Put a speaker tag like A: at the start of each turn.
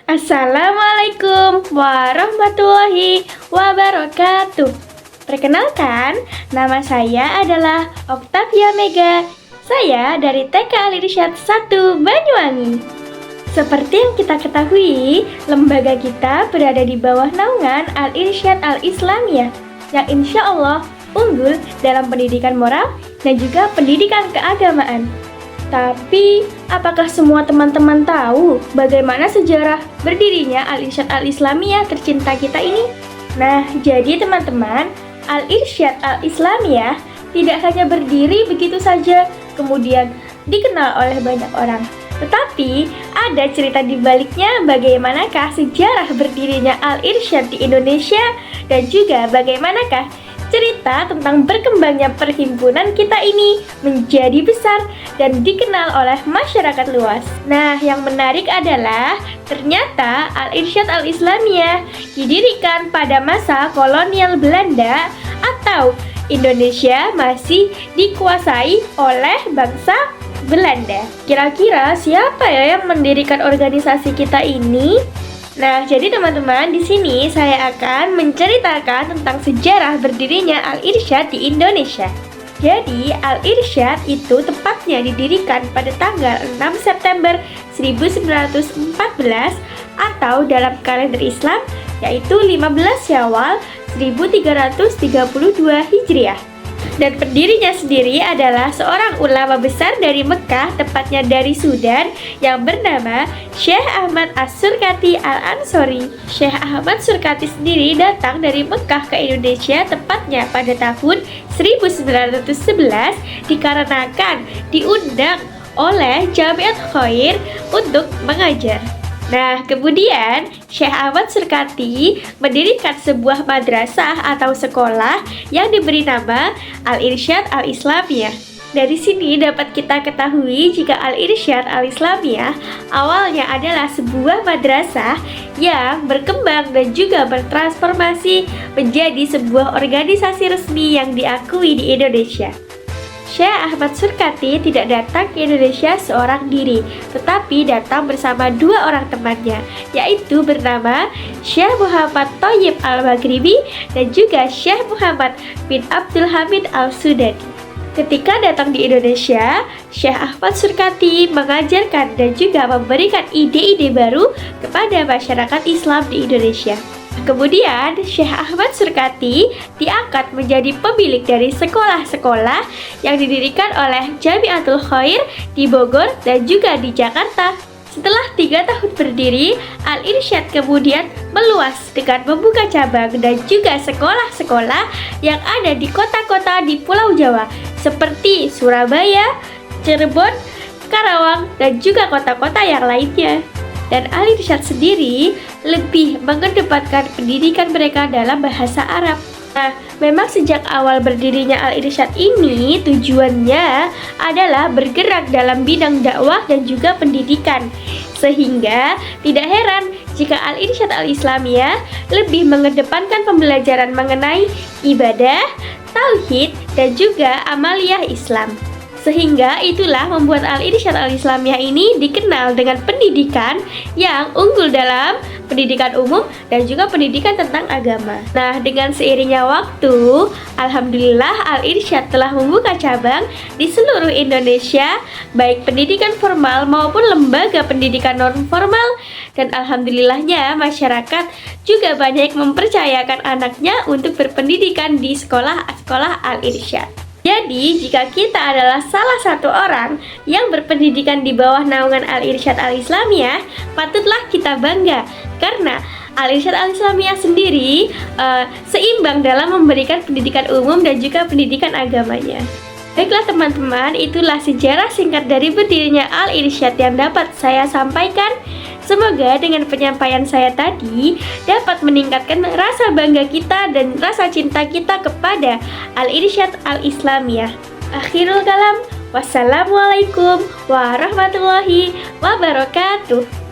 A: Assalamualaikum warahmatullahi wabarakatuh. Perkenalkan, nama saya adalah Oktavia Mega. Saya dari TK Al Irsyad 1 Banyuwangi. Seperti yang kita ketahui, lembaga kita berada di bawah naungan Al Irsyad Al Islamiyah yang insya Allah unggul dalam pendidikan moral dan juga pendidikan keagamaan. Tapi, apakah semua teman-teman tahu bagaimana sejarah berdirinya Al Irsyad Al Islamiyah tercinta kita ini? Nah, jadi teman-teman, Al Irsyad Al Islamiyah tidak hanya berdiri begitu saja, kemudian dikenal oleh banyak orang. Tetapi, ada cerita di baliknya bagaimanakah sejarah berdirinya Al Irsyad di Indonesia dan juga bagaimanakah cerita tentang berkembangnya perhimpunan kita ini menjadi besar dan dikenal oleh masyarakat luas. Nah, yang menarik adalah ternyata Al Irsyad Al Islamiyah didirikan pada masa kolonial Belanda atau Indonesia masih dikuasai oleh bangsa Belanda. Kira-kira siapa ya yang mendirikan organisasi kita ini? Nah, jadi teman-teman, di sini saya akan menceritakan tentang sejarah berdirinya Al Irsyad di Indonesia. Jadi, Al Irsyad itu tepatnya didirikan pada tanggal 6 September 1914 atau dalam kalender Islam yaitu 15 Syawal 1332 Hijriah. Dan pendirinya sendiri adalah seorang ulama besar dari Mekah, tepatnya dari Sudan, yang bernama Syekh Ahmad As-Surkati Al-Ansori. Syekh Ahmad Surkati sendiri datang dari Mekah ke Indonesia tepatnya pada tahun 1911 dikarenakan diundang oleh Jamiat Khair untuk mengajar. Nah, kemudian Syekh Ahmad Surkati mendirikan sebuah madrasah atau sekolah yang diberi nama Al Irsyad Al Islamiyah. Dari sini dapat kita ketahui jika Al Irsyad Al Islamiyah awalnya adalah sebuah madrasah yang berkembang dan juga bertransformasi menjadi sebuah organisasi resmi yang diakui di Indonesia. Syekh Ahmad Surkati tidak datang ke Indonesia seorang diri, tetapi datang bersama dua orang temannya, yaitu bernama Syekh Muhammad Thayyib Al-Maghribi dan juga Syekh Muhammad bin Abdul Hamid Al-Sudani. Ketika datang di Indonesia, Syekh Ahmad Surkati mengajarkan dan juga memberikan ide-ide baru kepada masyarakat Islam di Indonesia. Kemudian, Syekh Ahmad Surkati diangkat menjadi pemilik dari sekolah-sekolah yang didirikan oleh Jamiatul Khair di Bogor dan juga di Jakarta. Setelah 3 tahun berdiri, Al Irsyad kemudian meluas dengan membuka cabang dan juga sekolah-sekolah yang ada di kota-kota di Pulau Jawa seperti Surabaya, Cirebon, Karawang, dan juga kota-kota yang lainnya. Dan Al Irsyad sendiri lebih mengedepankan pendidikan mereka dalam bahasa Arab. Nah, memang sejak awal berdirinya Al Irsyad ini tujuannya adalah bergerak dalam bidang dakwah dan juga pendidikan. Sehingga tidak heran jika Al Irsyad Al Islamiyah lebih mengedepankan pembelajaran mengenai ibadah, tauhid, dan juga amaliyah Islam. Sehingga itulah membuat Al Irsyad Al Islamiyah ini dikenal dengan pendidikan yang unggul dalam pendidikan umum dan juga pendidikan tentang agama. Nah, dengan seiringnya waktu, alhamdulillah Al Irsyad telah membuka cabang di seluruh Indonesia, baik pendidikan formal maupun lembaga pendidikan non formal, dan alhamdulillahnya masyarakat juga banyak mempercayakan anaknya untuk berpendidikan di sekolah-sekolah Al Irsyad. Jadi, jika kita adalah salah satu orang yang berpendidikan di bawah naungan Al Irsyad Al Islamiyah, patutlah kita bangga karena Al Irsyad Al Islamiyah sendiri seimbang dalam memberikan pendidikan umum dan juga pendidikan agamanya. Baiklah teman-teman, itulah sejarah singkat dari berdirinya Al Irsyad yang dapat saya sampaikan. Semoga dengan penyampaian saya tadi dapat meningkatkan rasa bangga kita dan rasa cinta kita kepada Al Irsyad Al Islamiyah. Akhirul kalam, wassalamualaikum warahmatullahi wabarakatuh.